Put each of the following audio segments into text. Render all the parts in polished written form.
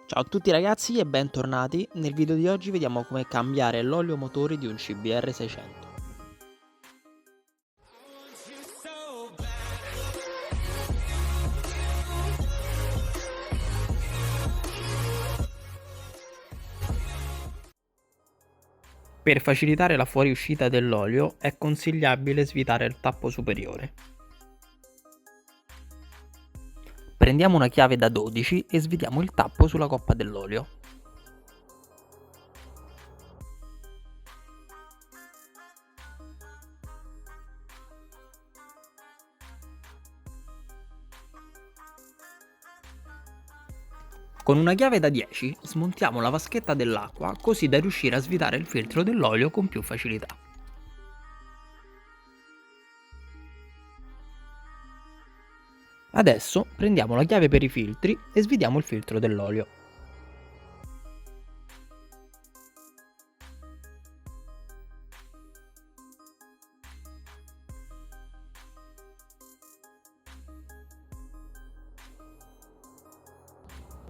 Ciao a tutti ragazzi e bentornati. Nel video di oggi vediamo come cambiare l'olio motore di un CBR 600. Per facilitare la fuoriuscita dell'olio è consigliabile svitare il tappo superiore. Prendiamo una chiave da 12 e svitiamo il tappo sulla coppa dell'olio. Con una chiave da 10 smontiamo la vaschetta dell'acqua così da riuscire a svitare il filtro dell'olio con più facilità. Adesso prendiamo la chiave per i filtri e svitiamo il filtro dell'olio.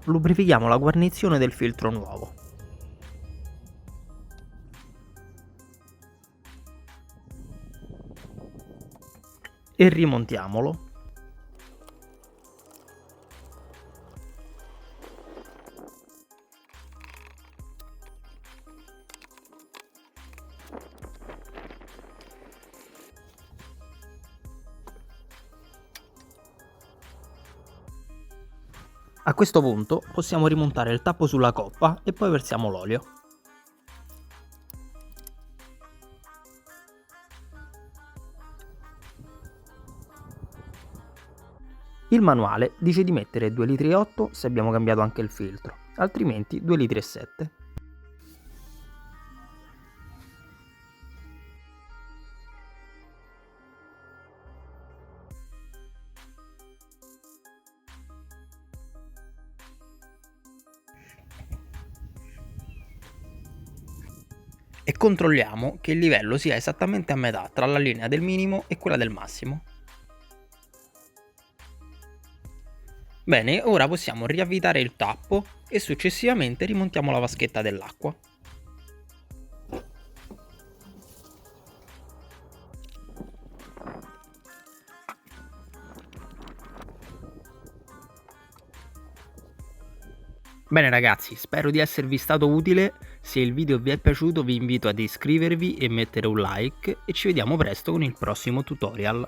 Lubrifichiamo la guarnizione del filtro nuovo. E rimontiamolo. A questo punto possiamo rimontare il tappo sulla coppa e poi versiamo l'olio. Il manuale dice di mettere 2,8 litri se abbiamo cambiato anche il filtro, altrimenti 2,7 litri. E controlliamo che il livello sia esattamente a metà tra la linea del minimo e quella del massimo. Bene, ora possiamo riavvitare il tappo e successivamente rimontiamo la vaschetta dell'acqua. Bene ragazzi, spero di esservi stato utile. Se il video vi è piaciuto vi invito ad iscrivervi e mettere un like e ci vediamo presto con il prossimo tutorial.